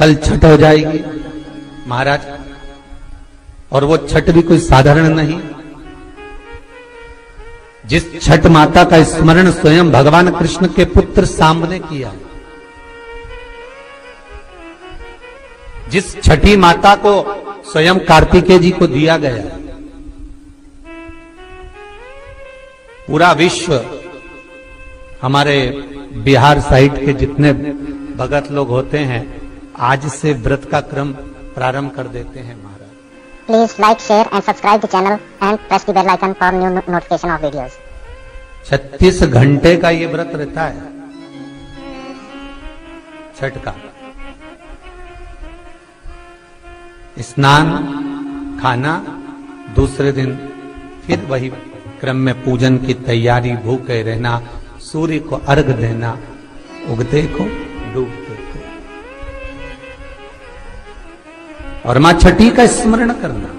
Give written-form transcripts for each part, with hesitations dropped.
कल छठ हो जाएगी महाराज, और वो छठ भी कोई साधारण नहीं। जिस छठ माता का स्मरण स्वयं भगवान कृष्ण के पुत्र सांब ने किया, जिस छठी माता को स्वयं कार्तिकेय जी को दिया गया, पूरा विश्व, हमारे बिहार साइड के जितने भगत लोग होते हैं आज से व्रत का क्रम प्रारंभ कर देते हैं महाराज। Please like, share and subscribe the channel and press the bell icon for new notification of videos. 36 घंटे का ये व्रत रहता है छठ का। स्नान, खाना, दूसरे दिन फिर वही क्रम में पूजन की तैयारी, भूखे रहना, सूर्य को अर्घ देना, उगते को डूबते को, और मां छठी का स्मरण करना।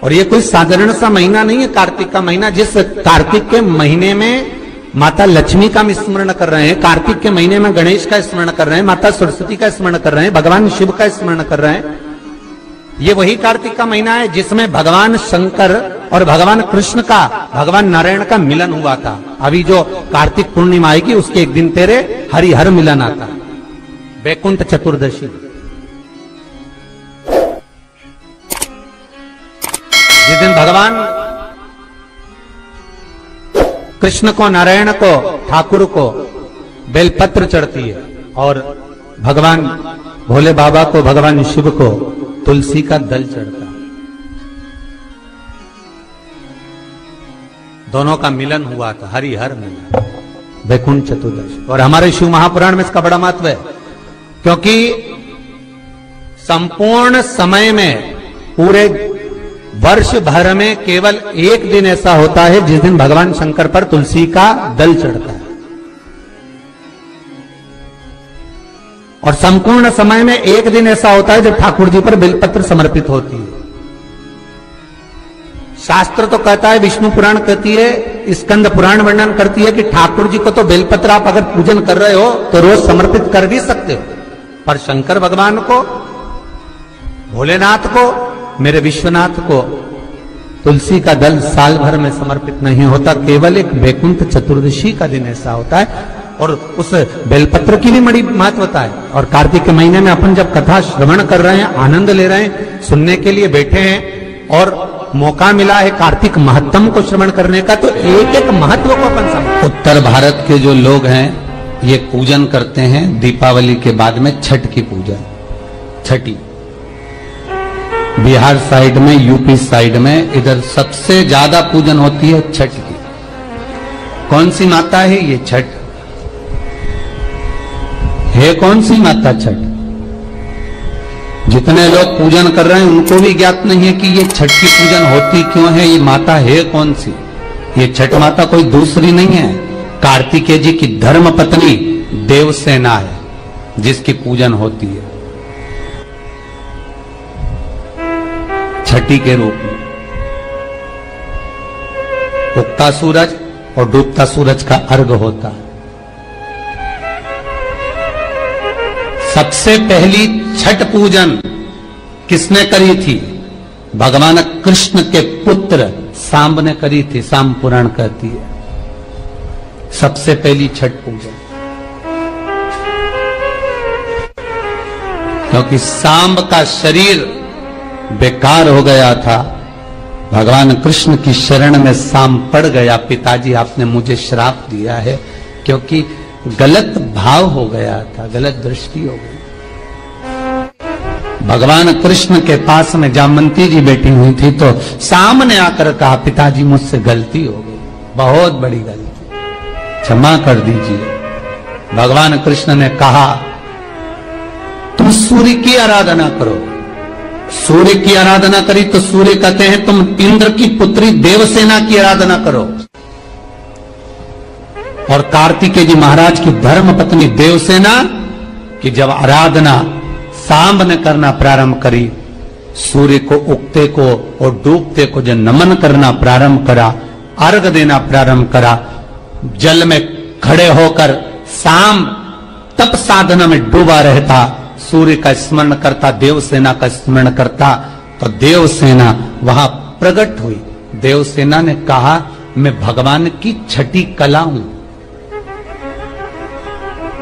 और ये कोई साधारण सा महीना नहीं है कार्तिक का महीना। जिस कार्तिक के महीने में माता लक्ष्मी का स्मरण कर रहे हैं, कार्तिक के महीने में गणेश का स्मरण कर रहे हैं, माता सरस्वती का स्मरण कर रहे हैं, भगवान शिव का स्मरण कर रहे हैं, ये वही कार्तिक का महीना है जिसमें भगवान शंकर और भगवान कृष्ण का, भगवान नारायण का मिलन हुआ था। अभी जो कार्तिक पूर्णिमा आएगी उसके एक दिन तेरे हरिहर मिलन आता, वैकुंठ चतुर्दशी। जिस दिन भगवान कृष्ण को, नारायण को, ठाकुर को बेलपत्र चढ़ती है, और भगवान भोले बाबा को, भगवान शिव को तुलसी का दल चढ़ता, दोनों का मिलन हुआ था, हरिहर मिलन, वैकुंठ चतुर्दशी। और हमारे शिव महापुराण में इसका बड़ा महत्व है, क्योंकि संपूर्ण समय में, पूरे वर्ष भर में केवल एक दिन ऐसा होता है जिस दिन भगवान शंकर पर तुलसी का दल चढ़ता है, और संपूर्ण समय में एक दिन ऐसा होता है जब ठाकुर जी पर बेलपत्र समर्पित होती है। शास्त्र तो कहता है, विष्णु पुराण कहती है, स्कंद पुराण वर्णन करती है कि ठाकुर जी को तो बेलपत्र आप अगर पूजन कर रहे हो तो रोज समर्पित कर भी सकते हो, पर शंकर भगवान को, भोलेनाथ को, मेरे विश्वनाथ को तुलसी का दल साल भर में समर्पित नहीं होता, केवल एक वैकुंठ चतुर्दशी का दिन ऐसा होता है। और उस बेलपत्र की भी बड़ी महत्वता है। और कार्तिक के महीने में अपन जब कथा श्रवण कर रहे हैं, आनंद ले रहे हैं, सुनने के लिए बैठे हैं, और मौका मिला है कार्तिक महत्तम को श्रवण करने का, तो एक एक महत्व को अपन समझ। उत्तर भारत के जो लोग हैं ये पूजन करते हैं दीपावली के बाद में छठ की पूजा, छठी। बिहार साइड में, यूपी साइड में, इधर सबसे ज्यादा पूजन होती है छठ की। कौन सी माता है ये छठ? है कौन सी माता छठ? जितने लोग पूजन कर रहे हैं उनको भी ज्ञात नहीं है कि ये छठ की पूजन होती क्यों है, ये माता है कौन सी। ये छठ माता कोई दूसरी नहीं है, कार्तिकेय जी की धर्म पत्नी देवसेना है जिसकी पूजन होती है छठी के रूप में। उगता सूरज और डूबता सूरज का अर्घ होता है। सबसे पहली छठ पूजन किसने करी थी? भगवान कृष्ण के पुत्र सांब ने करी थी। सांब पुराण कहती है सबसे पहली छठ पूजन, क्योंकि सांब का शरीर बेकार हो गया था। भगवान कृष्ण की शरण में सांब पड़ गया। पिताजी आपने मुझे श्राप दिया है, क्योंकि गलत भाव हो गया था, गलत दृष्टि हो गई। भगवान कृष्ण के पास में जामवंती जी बैठी हुई थी, तो सामने आकर कहा, पिताजी मुझसे गलती हो गई, बहुत बड़ी गलती, क्षमा कर दीजिए। भगवान कृष्ण ने कहा, तुम सूर्य की आराधना करो। सूर्य की आराधना करी तो सूर्य कहते हैं तुम इंद्र की पुत्री देवसेना की आराधना करो। और कार्तिकेय जी महाराज की धर्म पत्नी देवसेना की जब आराधना सांब ने करना प्रारंभ करी, सूर्य को उगते को और डूबते को जब नमन करना प्रारंभ करा, अर्घ देना प्रारंभ करा, जल में खड़े होकर शाम तप साधना में डूबा रहता, सूर्य का स्मरण करता, देवसेना का स्मरण करता, तो देवसेना वहां प्रकट हुई। देवसेना ने कहा मैं भगवान की छठी कला हूं,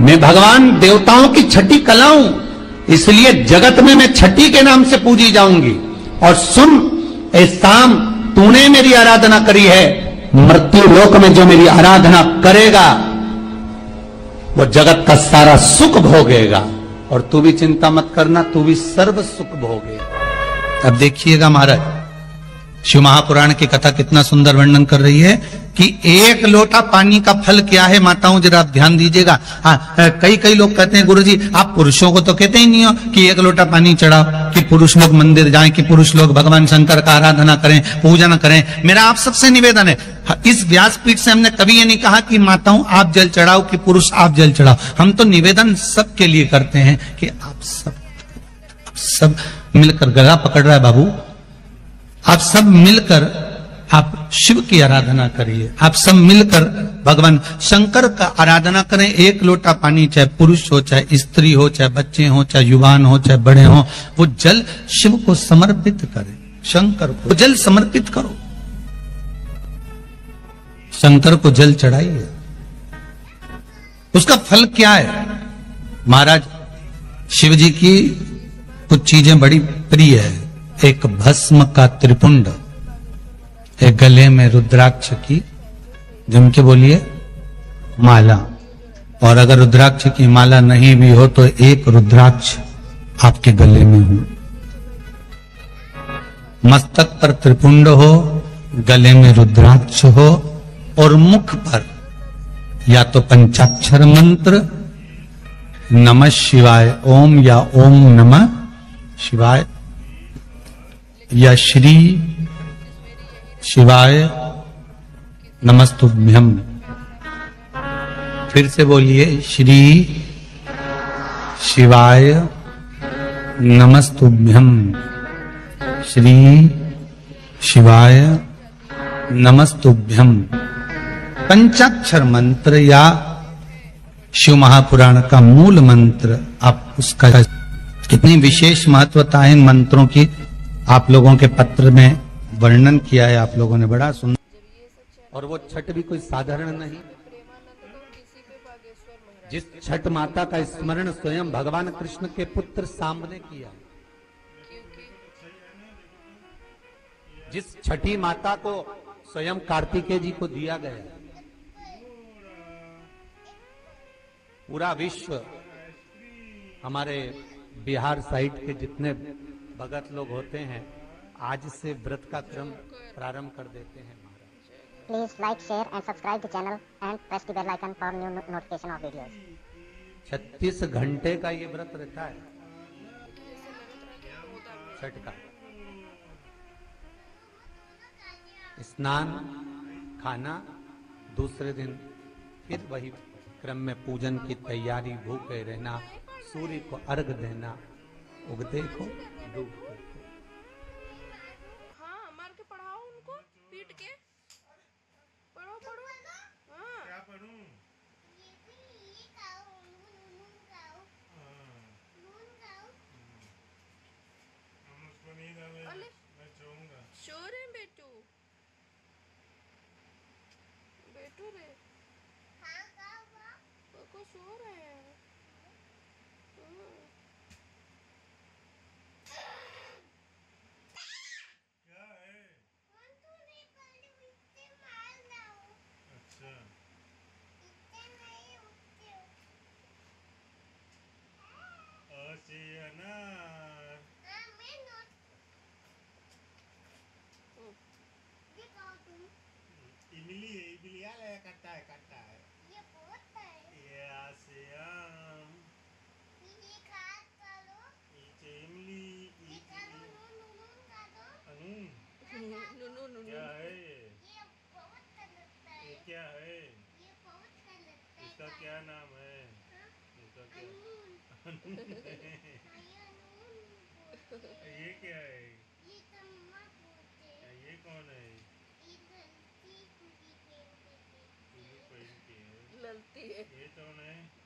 मैं भगवान देवताओं की छठी कला हूं, इसलिए जगत में मैं छठी के नाम से पूजी जाऊंगी। और सुन ए शाम, तूने मेरी आराधना करी है, मृत्यु लोक में जो मेरी आराधना करेगा वो जगत का सारा सुख भोगेगा, और तू भी चिंता मत करना, तू भी सर्व सुख भोगेगा। अब देखिएगा महाराज, शिव महापुराण की कथा कितना सुंदर वर्णन कर रही है कि एक लोटा पानी का फल क्या है। माताओं जरा आप ध्यान दीजिएगा। कई लोग कहते हैं गुरुजी आप पुरुषों को तो कहते ही नहीं हो कि एक लोटा पानी चढ़ाओ, कि पुरुष लोग मंदिर जाएं, कि पुरुष लोग भगवान शंकर का आराधना करें, पूजन करें। मेरा आप सबसे निवेदन है, इस व्यासपीठ से हमने कभी ये नहीं कहा कि माताओं आप जल चढ़ाओ, कि पुरुष आप जल चढ़ाओ। हम तो निवेदन सबके लिए करते हैं कि आप सब मिलकर, गला पकड़ रहा है बाबू, आप सब मिलकर आप शिव की आराधना करिए, आप सब मिलकर भगवान शंकर का आराधना करें। एक लोटा पानी, चाहे पुरुष हो, चाहे स्त्री हो, चाहे बच्चे हो, चाहे युवान हो, चाहे बड़े हो, वो जल शिव को समर्पित करें, शंकर को जल समर्पित करो, शंकर को जल चढ़ाइए। उसका फल क्या है महाराज? शिव जी की कुछ चीजें बड़ी प्रिय है। एक भस्म का त्रिपुंड, एक गले में रुद्राक्ष की, जिनके बोलिए माला, और अगर रुद्राक्ष की माला नहीं भी हो तो एक रुद्राक्ष आपके गले में हो, मस्तक पर त्रिपुंड हो, गले में रुद्राक्ष हो, और मुख पर या तो पंचाक्षर मंत्र नमः शिवाय ओम, या ओम नमः शिवाय, या श्री शिवाय नमस्तुभ्यम। फिर से बोलिए, श्री शिवाय नमस्तुभ्यम, श्री शिवाय नमस्तुभ्यम। पंचाक्षर मंत्र या शिव महापुराण का मूल मंत्र, आप उसका कितनी विशेष महत्वता है इन मंत्रों की आप लोगों के पत्र में वर्णन किया है आप लोगों ने, बड़ा सुंदर। और वो छठ भी कोई साधारण नहीं। जिस छठ माता का स्मरण स्वयं भगवान कृष्ण के पुत्र सांब ने किया, जिस छठी माता को स्वयं कार्तिकेय जी को दिया गया, पूरा विश्व, हमारे बिहार साइड के जितने भगत लोग होते हैं आज से व्रत का क्रम प्रारंभ कर देते हैं महाराज। Please like, share and subscribe the channel and press the bell icon for new notification of videos. 36 घंटे का ये व्रत रहता है छठ का। स्नान, खाना, दूसरे दिन फिर वही क्रम में पूजन की तैयारी, भूखे रहना, सूर्य को अर्घ देना, उगते को डूबते को। हाँ, मार के पढ़ाओ उनको, पीट के पढ़ो। हाँ, क्या पढ़ूं? शोर है बेटू रे, को शोर है। इमली आले कट्टा है ये बहुत है ये आसियाम ये खास करो ये इमली ये करो नु क्या है ये बहुत लगता है। ये क्या है? ये बहुत लगता है। इसका क्या नाम है? इसका क्या ये क्या है? ये तम्मा बोलते हैं। ये कौन है? ललती है। ये तो नहीं